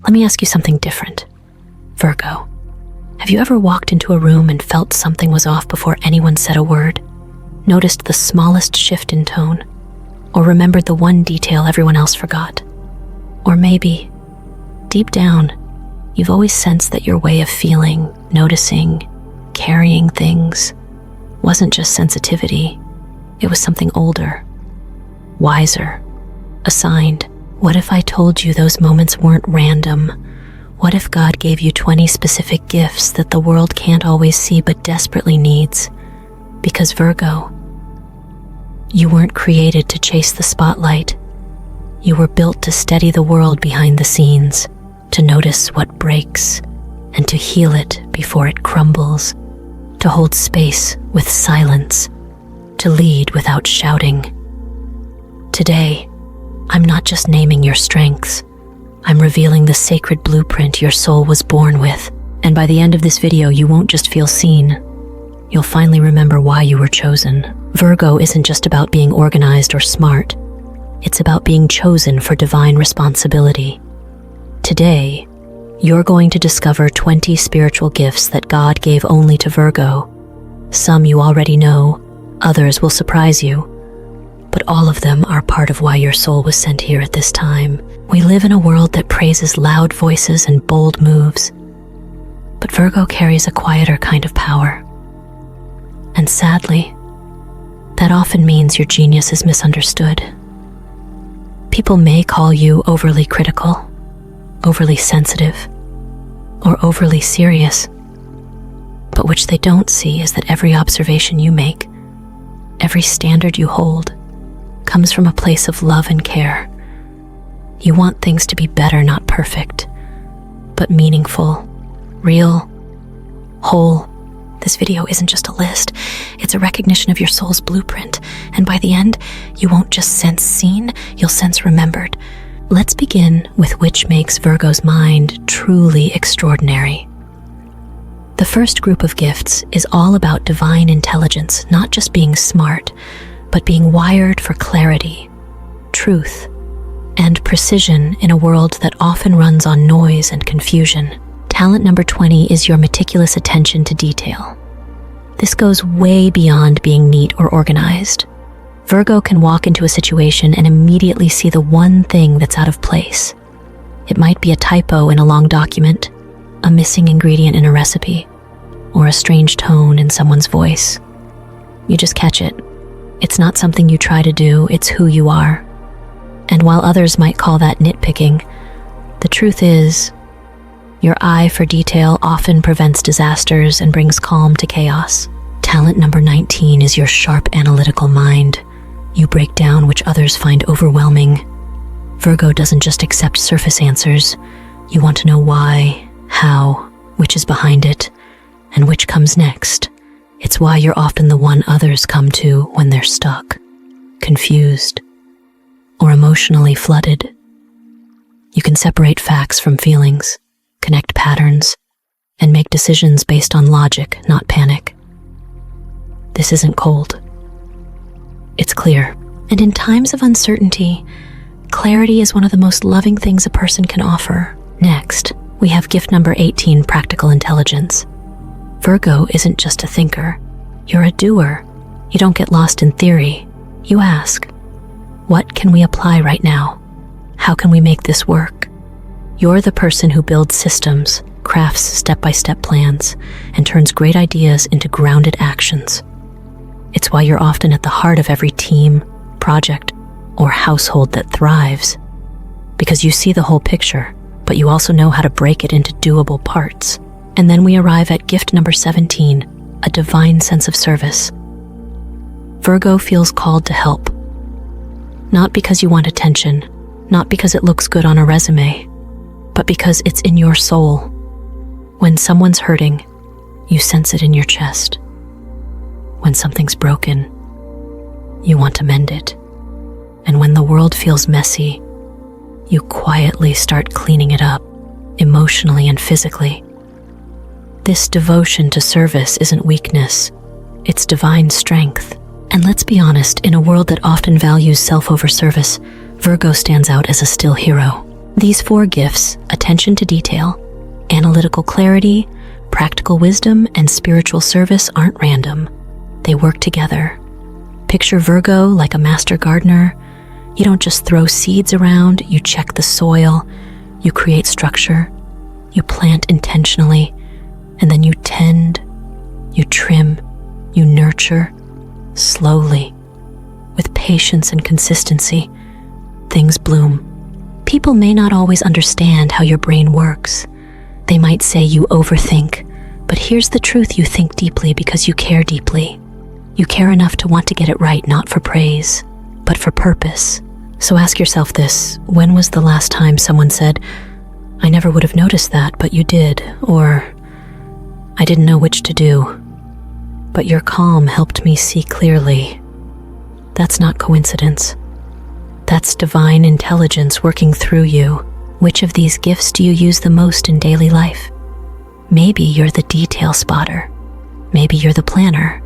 Let me ask you something different. Virgo, have you ever walked into a room and felt something was off before anyone said a word? Noticed the smallest shift in tone? Or remembered the one detail everyone else forgot? Or maybe, deep down, you've always sensed that your way of feeling, noticing, carrying things wasn't just sensitivity. It was something older, wiser, assigned. What if I told you those moments weren't random? What if God gave you 20 specific gifts that the world can't always see but desperately needs? Because Virgo, you weren't created to chase the spotlight. You were built to steady the world behind the scenes, to notice what breaks, and to heal it before it crumbles, to hold space with silence, to lead without shouting. Today, I'm not just naming your strengths. I'm revealing the sacred blueprint your soul was born with. And by the end of this video, you won't just feel seen. You'll finally remember why you were chosen. Virgo isn't just about being organized or smart. It's about being chosen for divine responsibility. Today, you're going to discover 20 spiritual gifts that God gave only to Virgo. Some you already know, others will surprise you. But all of them are part of why your soul was sent here at this time. We live in a world that praises loud voices and bold moves. But Virgo carries a quieter kind of power. And sadly, that often means your genius is misunderstood. People may call you overly critical, overly sensitive, or overly serious. But which they don't see is that every observation you make, every standard you hold, comes from a place of love and care. You want things to be better, not perfect, but meaningful, real, whole. This video isn't just a list, it's a recognition of your soul's blueprint, and by the end, you won't just sense seen, you'll sense remembered. Let's begin with which makes Virgo's mind truly extraordinary. The first group of gifts is all about divine intelligence, not just being smart, but being wired for clarity, truth, and precision in a world that often runs on noise and confusion. Talent number 20 is your meticulous attention to detail. This goes way beyond being neat or organized. Virgo can walk into a situation and immediately see the one thing that's out of place. It might be a typo in a long document, a missing ingredient in a recipe, or a strange tone in someone's voice. You just catch it. It's not something you try to do, it's who you are. And while others might call that nitpicking, the truth is, your eye for detail often prevents disasters and brings calm to chaos. Talent number 19 is your sharp analytical mind. You break down which others find overwhelming. Virgo doesn't just accept surface answers. You want to know why, how, which is behind it, and which comes next. It's why you're often the one others come to when they're stuck, confused, or emotionally flooded. You can separate facts from feelings, connect patterns, and make decisions based on logic, not panic. This isn't cold. It's clear. And in times of uncertainty, clarity is one of the most loving things a person can offer. Next, we have gift number 18, practical intelligence. Virgo isn't just a thinker. You're a doer. You don't get lost in theory. You ask, what can we apply right now? How can we make this work? You're the person who builds systems, crafts step-by-step plans, and turns great ideas into grounded actions. It's why you're often at the heart of every team, project, or household that thrives. Because you see the whole picture, but you also know how to break it into doable parts. And then we arrive at gift number 17, a divine sense of service. Virgo feels called to help. Not because you want attention, not because it looks good on a resume, but because it's in your soul. When someone's hurting, you sense it in your chest. When something's broken, you want to mend it. And when the world feels messy, you quietly start cleaning it up, emotionally and physically. This devotion to service isn't weakness, it's divine strength. And let's be honest, in a world that often values self over service, Virgo stands out as a still hero. These four gifts, attention to detail, analytical clarity, practical wisdom, and spiritual service, aren't random. They work together. Picture Virgo like a master gardener. You don't just throw seeds around, you check the soil, you create structure, you plant intentionally, and then you tend, you trim, you nurture, slowly. With patience and consistency, things bloom. People may not always understand how your brain works. They might say you overthink, but here's the truth: you think deeply because you care deeply. You care enough to want to get it right, not for praise, but for purpose. So ask yourself this: when was the last time someone said, "I never would have noticed that, but you did," or "I didn't know which to do, but your calm helped me see clearly"? That's not coincidence. That's divine intelligence working through you. Which of these gifts do you use the most in daily life? Maybe you're the detail spotter. Maybe you're the planner.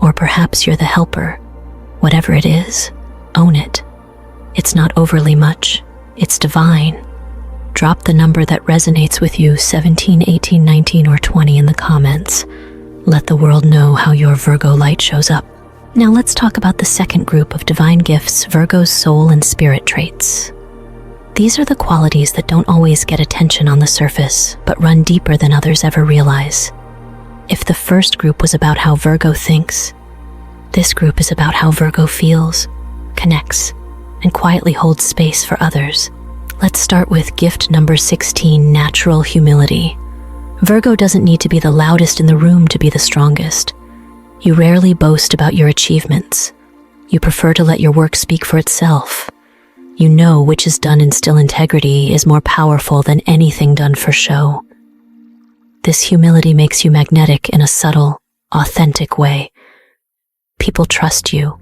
Or perhaps you're the helper. Whatever it is, own it. It's not overly much. It's divine. Drop the number that resonates with you, 17, 18, 19, or 20 in the comments. Let the world know how your Virgo light shows up. Now let's talk about the second group of divine gifts, Virgo's soul and spirit traits. These are the qualities that don't always get attention on the surface, but run deeper than others ever realize. If the first group was about how Virgo thinks, this group is about how Virgo feels, connects, and quietly holds space for others. Let's start with gift number 16, natural humility. Virgo doesn't need to be the loudest in the room to be the strongest. You rarely boast about your achievements. You prefer to let your work speak for itself. You know which is done in still integrity is more powerful than anything done for show. This humility makes you magnetic in a subtle, authentic way. People trust you.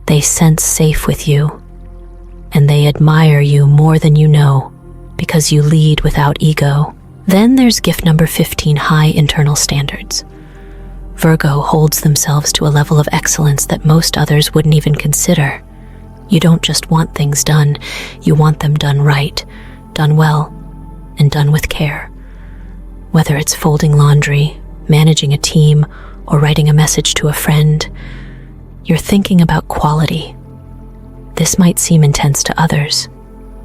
They sense safe with you. And they admire you more than you know, because you lead without ego. Then there's gift number 15, high internal standards. Virgo holds themselves to a level of excellence that most others wouldn't even consider. You don't just want things done, you want them done right, done well, and done with care. Whether it's folding laundry, managing a team, or writing a message to a friend, you're thinking about quality. This might seem intense to others,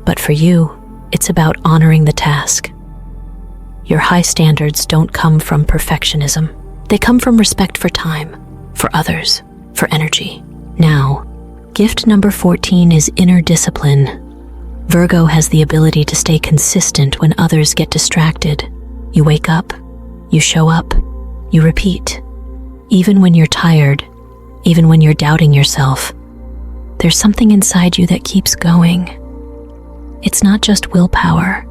but for you, it's about honoring the task. Your high standards don't come from perfectionism. They come from respect for time, for others, for energy. Now, gift number 14 is inner discipline. Virgo has the ability to stay consistent when others get distracted. You wake up, you show up, you repeat. Even when you're tired, even when you're doubting yourself, there's something inside you that keeps going. It's not just willpower.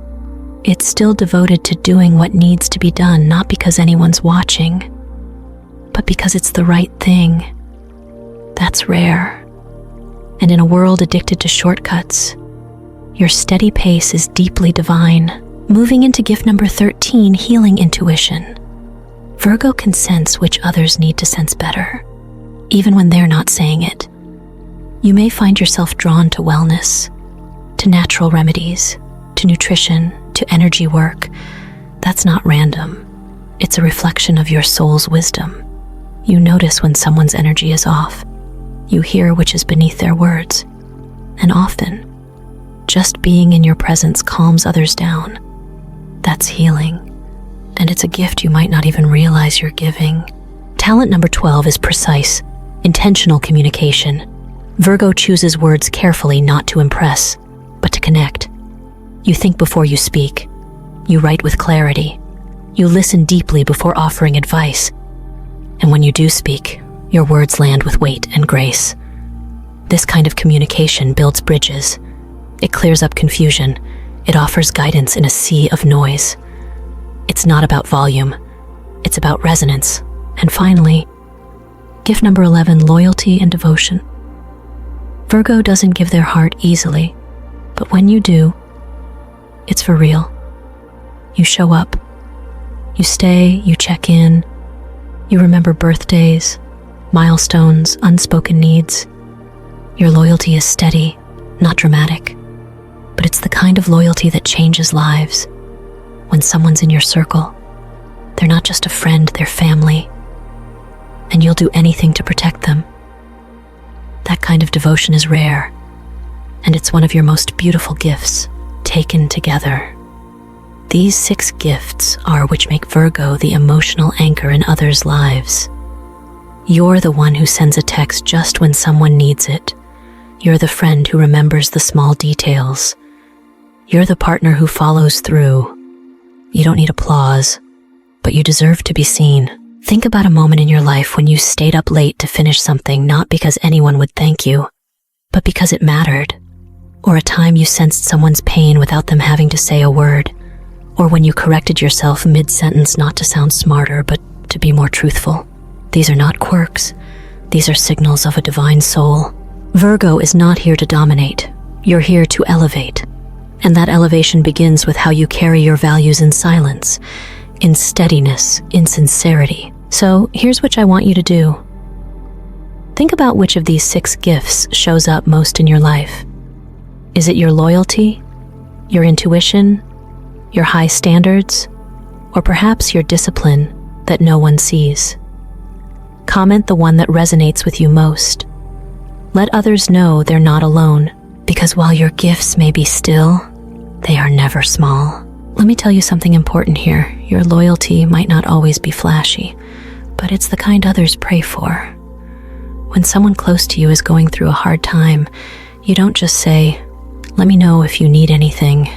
It's still devoted to doing what needs to be done, not because anyone's watching, but because it's the right thing. That's rare. And in a world addicted to shortcuts, your steady pace is deeply divine. Moving into gift number 13, healing intuition. Virgo can sense which others need to sense better, even when they're not saying it. You may find yourself drawn to wellness, to natural remedies, to nutrition, to energy work. That's not random. It's a reflection of your soul's wisdom. You notice when someone's energy is off. You hear which is beneath their words. And often, just being in your presence calms others down. That's healing. And it's a gift you might not even realize you're giving. Talent number 12 is precise, intentional communication. Virgo chooses words carefully, not to impress, but to connect. You think before you speak. You write with clarity. You listen deeply before offering advice. And when you do speak, your words land with weight and grace. This kind of communication builds bridges. It clears up confusion. It offers guidance in a sea of noise. It's not about volume. It's about resonance. And finally, gift number 11, loyalty and devotion. Virgo doesn't give their heart easily, but when you do, it's for real. You show up. You stay, you check in. You remember birthdays, milestones, unspoken needs. Your loyalty is steady, not dramatic. but it's the kind of loyalty that changes lives. When someone's in your circle, they're not just a friend, they're family, and you'll do anything to protect them. That kind of devotion is rare, and it's one of your most beautiful gifts, taken together. These 6 gifts are which make Virgo the emotional anchor in others' lives. You're the one who sends a text just when someone needs it. You're the friend who remembers the small details. You're the partner who follows through. You don't need applause, but you deserve to be seen. Think about a moment in your life when you stayed up late to finish something, not because anyone would thank you, but because it mattered. Or a time you sensed someone's pain without them having to say a word. Or when you corrected yourself mid-sentence not to sound smarter, but to be more truthful. These are not quirks. These are signals of a divine soul. Virgo is not here to dominate. You're here to elevate. And that elevation begins with how you carry your values in silence, in steadiness, in sincerity. So here's what I want you to do. Think about which of these 6 gifts shows up most in your life. Is it your loyalty, your intuition, your high standards, or perhaps your discipline that no one sees? Comment the one that resonates with you most. Let others know they're not alone, because while your gifts may be still, they are never small. Let me tell you something important here. Your loyalty might not always be flashy, but it's the kind others pray for. When someone close to you is going through a hard time, you don't just say, "Let me know if you need anything."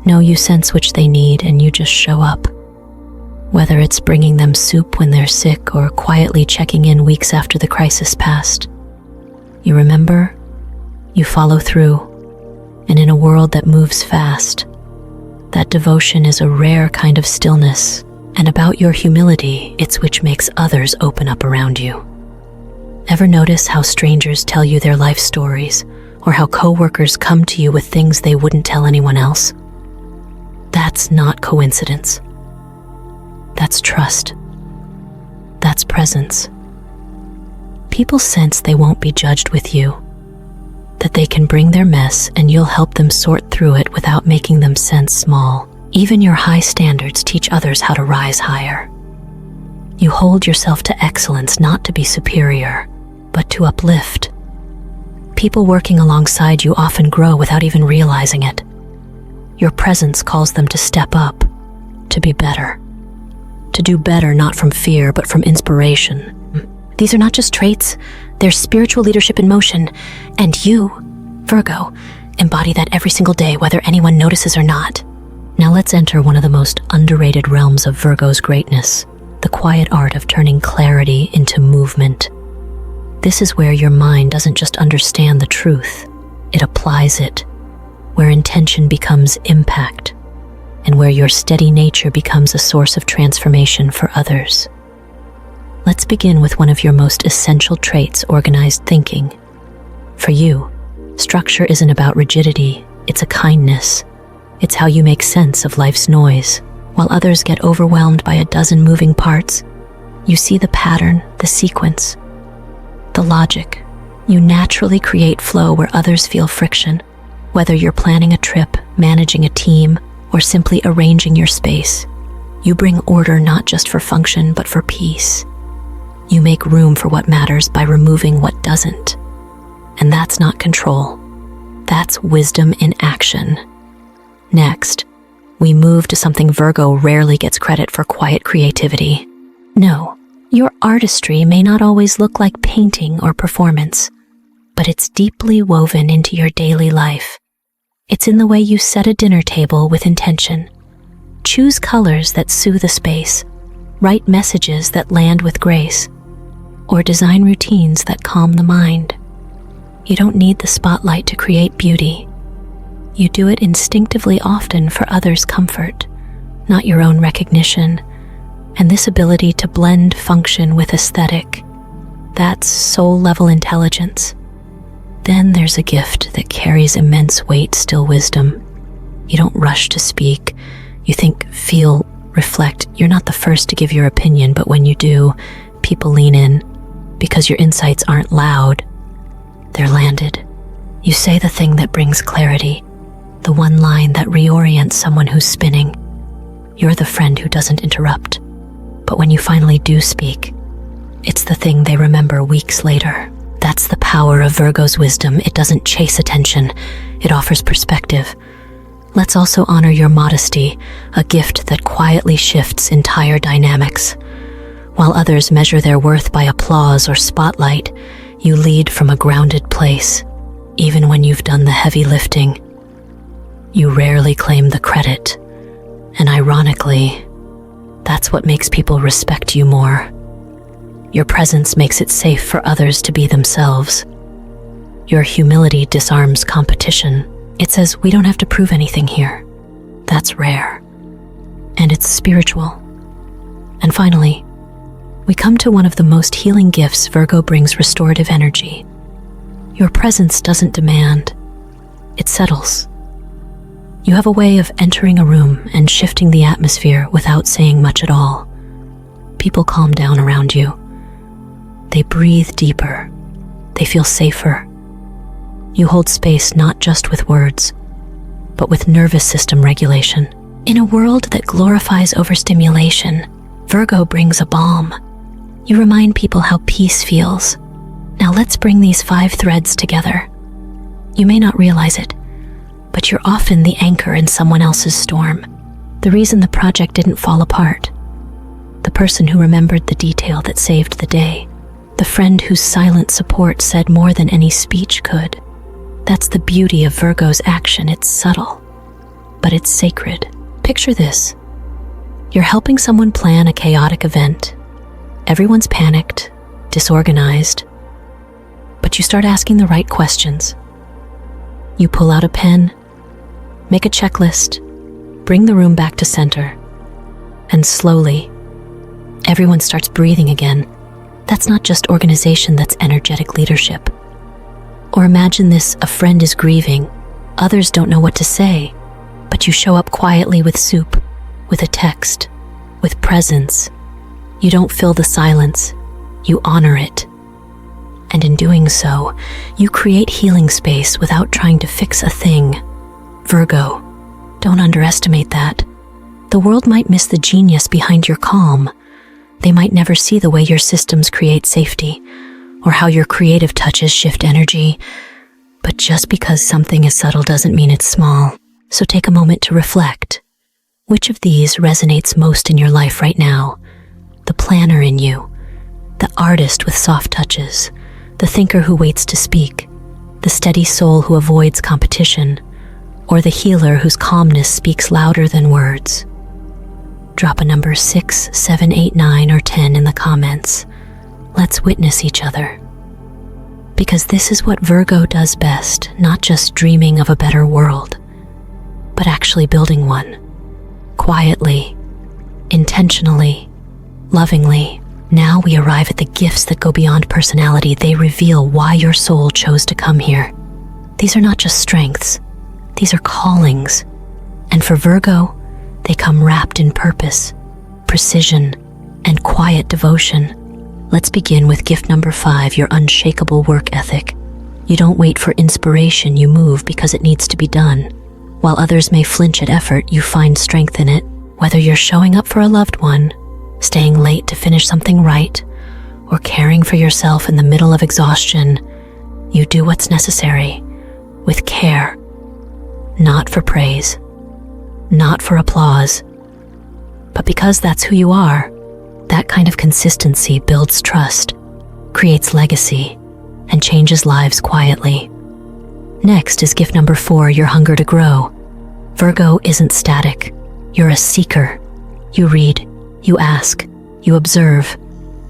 No, you sense which they need and you just show up. Whether it's bringing them soup when they're sick or quietly checking in weeks after the crisis passed. You remember, you follow through, and in a world that moves fast, that devotion is a rare kind of stillness, and about your humility, it's which makes others open up around you. Ever notice how strangers tell you their life stories, or how coworkers come to you with things they wouldn't tell anyone else? That's not coincidence. That's trust. That's presence. People sense they won't be judged with you, that they can bring their mess and you'll help them sort through it without making them sense small. Even your high standards teach others how to rise higher. You hold yourself to excellence, not to be superior, but to uplift. People working alongside you often grow without even realizing it. Your presence calls them to step up, to be better. To do better not from fear, but from inspiration. These are not just traits, they're spiritual leadership in motion. And you, Virgo, embody that every single day, whether anyone notices or not. Now let's enter one of the most underrated realms of Virgo's greatness, the quiet art of turning clarity into movement. This is where your mind doesn't just understand the truth, it applies it, where intention becomes impact, and where your steady nature becomes a source of transformation for others. Let's begin with one of your most essential traits, organized thinking. For you, structure isn't about rigidity, it's a kindness. It's how you make sense of life's noise. While others get overwhelmed by a dozen moving parts, you see the pattern, the sequence, the logic. You naturally create flow where others feel friction, whether you're planning a trip, managing a team, or simply arranging your space. You bring order not just for function, but for peace. You make room for what matters by removing what doesn't. And that's not control. That's wisdom in action. Next, we move to something Virgo rarely gets credit for: quiet creativity. No, your artistry may not always look like painting or performance, but it's deeply woven into your daily life. It's in the way you set a dinner table with intention. Choose colors that soothe a space, write messages that land with grace, or design routines that calm the mind. You don't need the spotlight to create beauty. You do it instinctively, often for others' comfort, not your own recognition. And this ability to blend function with aesthetic, that's soul-level intelligence. Then there's a gift that carries immense weight, still wisdom. You don't rush to speak. You think, feel, reflect. You're not the first to give your opinion, but when you do, people lean in because your insights aren't loud. They're landed. You say the thing that brings clarity, the one line that reorients someone who's spinning. You're the friend who doesn't interrupt. But when you finally do speak, it's the thing they remember weeks later. That's the power of Virgo's wisdom. It doesn't chase attention, it offers perspective. Let's also honor your modesty, a gift that quietly shifts entire dynamics. While others measure their worth by applause or spotlight, you lead from a grounded place. Even when you've done the heavy lifting, you rarely claim the credit. And ironically, that's what makes people respect you more. Your presence makes it safe for others to be themselves. Your humility disarms competition. It says we don't have to prove anything here. That's rare. And it's spiritual. And finally, we come to one of the most healing gifts. Virgo brings restorative energy. Your presence doesn't demand, it settles. You have a way of entering a room and shifting the atmosphere without saying much at all. People calm down around you. They breathe deeper. They feel safer. You hold space not just with words, but with nervous system regulation. In a world that glorifies overstimulation, Virgo brings a balm. You remind people how peace feels. Now let's bring these 5 threads together. You may not realize it, but you're often the anchor in someone else's storm. The reason the project didn't fall apart. The person who remembered the detail that saved the day. The friend whose silent support said more than any speech could. That's the beauty of Virgo's action. It's subtle, but it's sacred. Picture this. You're helping someone plan a chaotic event. Everyone's panicked, disorganized, but you start asking the right questions. You pull out a pen, make a checklist, bring the room back to center, and slowly, everyone starts breathing again. That's not just organization, that's energetic leadership. Or imagine this, a friend is grieving, others don't know what to say, but you show up quietly with soup, with a text, with presence. You don't fill the silence, you honor it. And in doing so, you create healing space without trying to fix a thing. Virgo, don't underestimate that. The world might miss the genius behind your calm. They might never see the way your systems create safety, or how your creative touches shift energy. But just because something is subtle doesn't mean it's small. So take a moment to reflect. Which of these resonates most in your life right now? The planner in you, the artist with soft touches, the thinker who waits to speak, the steady soul who avoids competition, or the healer whose calmness speaks louder than words? Drop a number 6, 7, 8, 9, or 10 in the comments. Let's witness each other. Because this is what Virgo does best, not just dreaming of a better world, but actually building one. Quietly, intentionally, lovingly. Now we arrive at the gifts that go beyond personality. They reveal why your soul chose to come here. These are not just strengths, these are callings. And for Virgo, they come wrapped in purpose, precision, and quiet devotion. Let's begin with gift number 5, your unshakable work ethic. You don't wait for inspiration, you move because it needs to be done. While others may flinch at effort, you find strength in it. Whether you're showing up for a loved one, staying late to finish something right, or caring for yourself in the middle of exhaustion, you do what's necessary, with care. Not for praise, not for applause, but because that's who you are. That kind of consistency builds trust, creates legacy, and changes lives quietly. Next is gift number 4, your hunger to grow. Virgo isn't static. You're a seeker. You read, you ask, you observe.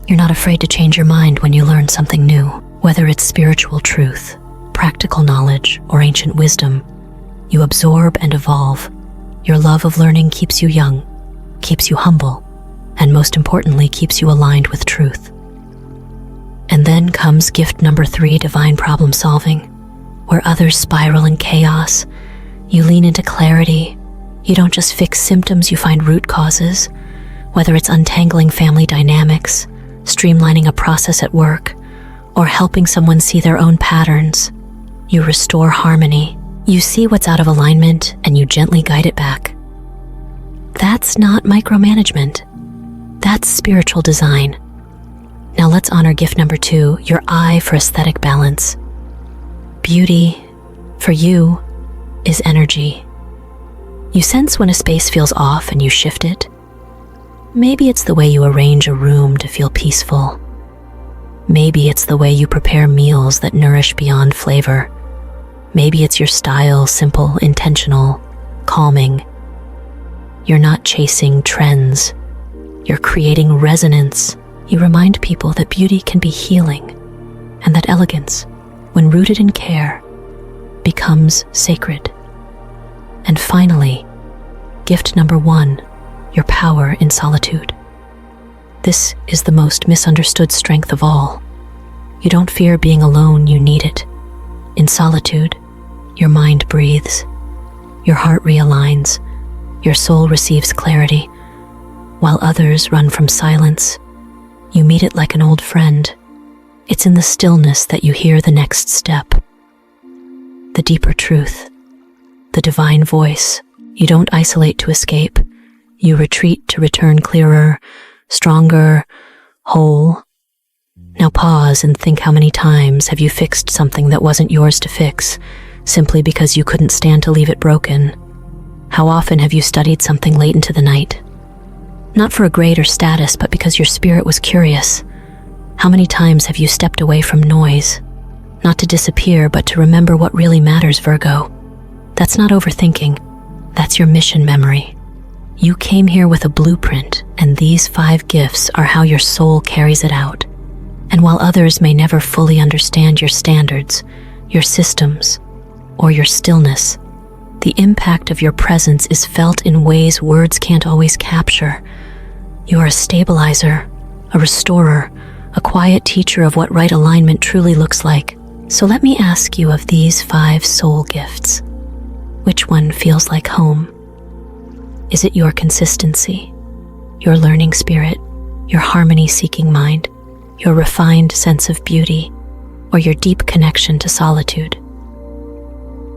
You're not afraid to change your mind when you learn something new. Whether it's spiritual truth, practical knowledge, or ancient wisdom, you absorb and evolve. Your love of learning keeps you young, keeps you humble, and most importantly, keeps you aligned with truth. And then comes gift number 3, divine problem solving. Where others spiral in chaos, you lean into clarity. You don't just fix symptoms, you find root causes. Whether it's untangling family dynamics, streamlining a process at work, or helping someone see their own patterns, you restore harmony. You see what's out of alignment and you gently guide it back. That's not micromanagement. That's spiritual design. Now let's honor gift number 2, your eye for aesthetic balance. Beauty, for you, is energy. You sense when a space feels off and you shift it. Maybe it's the way you arrange a room to feel peaceful. Maybe it's the way you prepare meals that nourish beyond flavor. Maybe it's your style, simple, intentional, calming. You're not chasing trends. You're creating resonance. You remind people that beauty can be healing and that elegance, when rooted in care, becomes sacred. And finally, gift number 1, your power in solitude. This is the most misunderstood strength of all. You don't fear being alone, you need it. In solitude, your mind breathes, your heart realigns, your soul receives clarity. While others run from silence, you meet it like an old friend. It's in the stillness that you hear the next step, the deeper truth, the divine voice. You don't isolate to escape. You retreat to return clearer, stronger, whole. Now pause and think, how many times have you fixed something that wasn't yours to fix, simply because you couldn't stand to leave it broken? How often have you studied something late into the night? Not for a grade or status, but because your spirit was curious. How many times have you stepped away from noise? Not to disappear, but to remember what really matters, Virgo. That's not overthinking. That's your mission memory. You came here with a blueprint, and these 5 gifts are how your soul carries it out. And while others may never fully understand your standards, your systems, or your stillness, the impact of your presence is felt in ways words can't always capture. You are a stabilizer, a restorer, a quiet teacher of what right alignment truly looks like. So let me ask you, of these 5 soul gifts, which one feels like home? Is it your consistency, your learning spirit, your harmony-seeking mind, your refined sense of beauty, or your deep connection to solitude?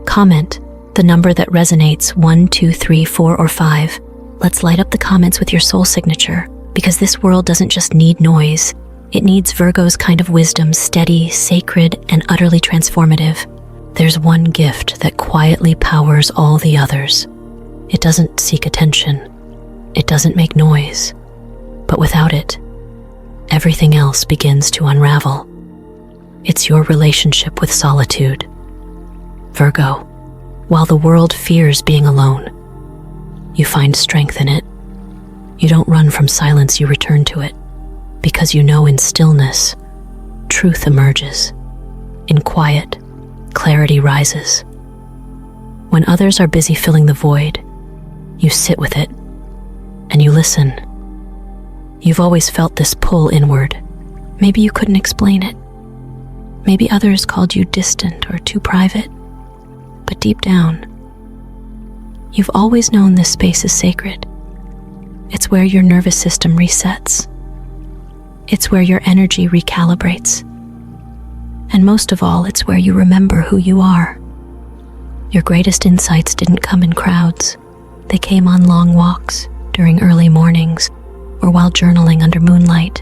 Comment the number that resonates, 1, 2, 3, 4, or 5. Let's light up the comments with your soul signature, because this world doesn't just need noise. It needs Virgo's kind of wisdom, steady, sacred, and utterly transformative. There's one gift that quietly powers all the others. It doesn't seek attention. It doesn't make noise. But without it, everything else begins to unravel. It's your relationship with solitude. Virgo, while the world fears being alone, you find strength in it. You don't run from silence, you return to it, because you know in stillness, truth emerges. In quiet, clarity rises. When others are busy filling the void, you sit with it, and you listen. You've always felt this pull inward. Maybe you couldn't explain it. Maybe others called you distant or too private. But deep down, you've always known this space is sacred. It's where your nervous system resets. It's where your energy recalibrates. And most of all, it's where you remember who you are. Your greatest insights didn't come in crowds. They came on long walks, during early mornings, or while journaling under moonlight.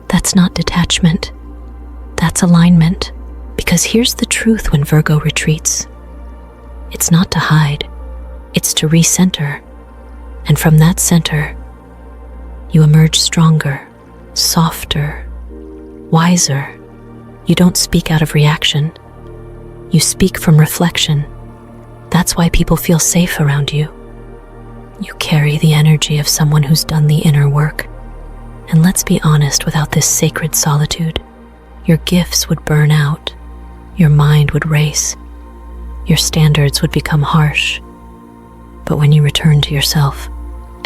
That's not detachment. That's alignment. Because here's the truth when Virgo retreats. It's not to hide. It's to recenter. And from that center, you emerge stronger, softer, wiser. You don't speak out of reaction. You speak from reflection. That's why people feel safe around you. You carry the energy of someone who's done the inner work. And let's be honest, without this sacred solitude, your gifts would burn out. Your mind would race. Your standards would become harsh. But when you return to yourself,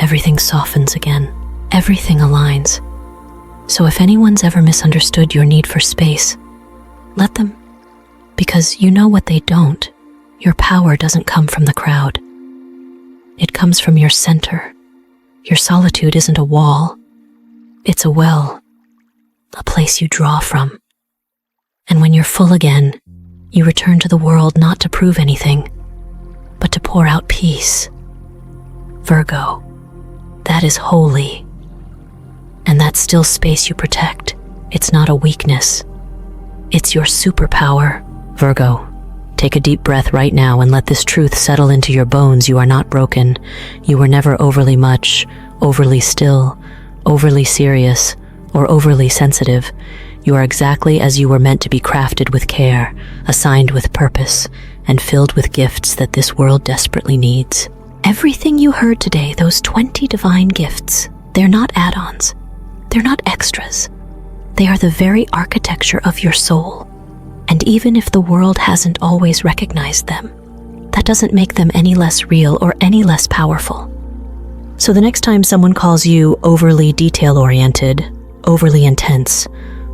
everything softens again. Everything aligns. So if anyone's ever misunderstood your need for space, let them. Because you know what they don't. Your power doesn't come from the crowd. It comes from your center. Your solitude isn't a wall. It's a well, a place you draw from. And when you're full again, You return to the world not to prove anything, but to pour out peace. Virgo, that is holy. And that still space you protect, it's not a weakness. It's your superpower. Virgo, take a deep breath right now and let this truth settle into your bones. You are not broken. You were never overly much, overly still, overly serious, or overly sensitive. You are exactly as you were meant to be, crafted with care, assigned with purpose, and filled with gifts that this world desperately needs. Everything you heard today, those 20 divine gifts, they're not add-ons. They're not extras. They are the very architecture of your soul. And even if the world hasn't always recognized them, that doesn't make them any less real or any less powerful. So the next time someone calls you overly detail-oriented, overly intense,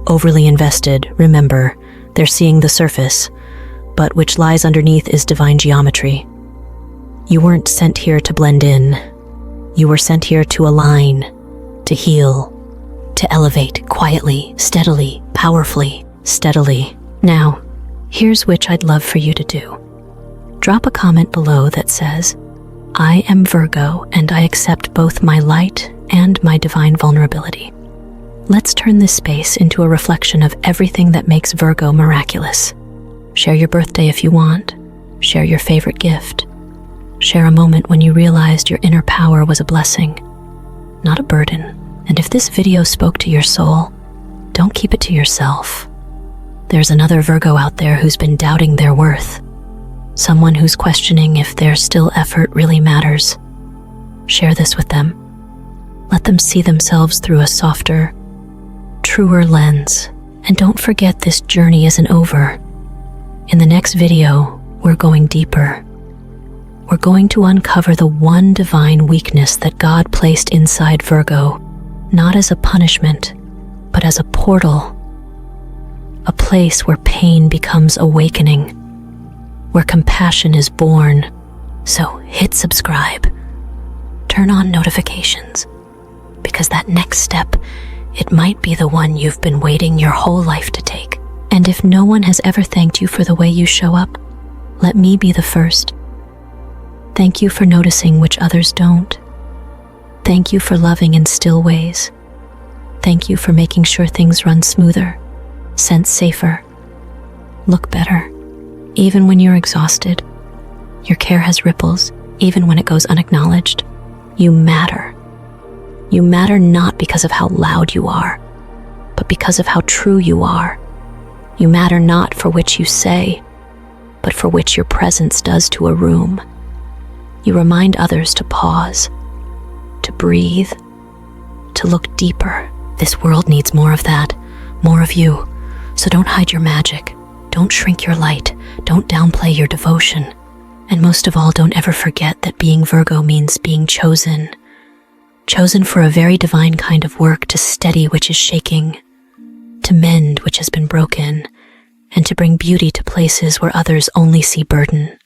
overly invested, remember, they're seeing the surface, but which lies underneath is divine geometry. You weren't sent here to blend in. You were sent here to align, to heal, to elevate quietly, steadily, powerfully, steadily. Now, here's which I'd love for you to do. Drop a comment below that says, I am Virgo and I accept both my light and my divine vulnerability. Let's turn this space into a reflection of everything that makes Virgo miraculous. Share your birthday if you want. Share your favorite gift. Share a moment when you realized your inner power was a blessing, not a burden. And if this video spoke to your soul, don't keep it to yourself. There's another Virgo out there who's been doubting their worth. Someone who's questioning if their still effort really matters. Share this with them. Let them see themselves through a softer, truer lens. And don't forget, this journey isn't over. In the next video, we're going deeper. We're going to uncover the one divine weakness that God placed inside Virgo, not as a punishment, but as a portal. A place where pain becomes awakening, where compassion is born. So hit subscribe, turn on notifications, because that next step, it might be the one you've been waiting your whole life to take. And if no one has ever thanked you for the way you show up, let me be the first. Thank you for noticing which others don't. Thank you for loving in still ways. Thank you for making sure things run smoother, sense safer, look better. Even when you're exhausted, your care has ripples, even when it goes unacknowledged. You matter. You matter not because of how loud you are, but because of how true you are. You matter not for which you say, but for which your presence does to a room. You remind others to pause, to breathe, to look deeper. This world needs more of that, more of you. So don't hide your magic, don't shrink your light, don't downplay your devotion. And most of all, don't ever forget that being Virgo means being chosen. Chosen for a very divine kind of work, to steady which is shaking, to mend which has been broken, and to bring beauty to places where others only see burden.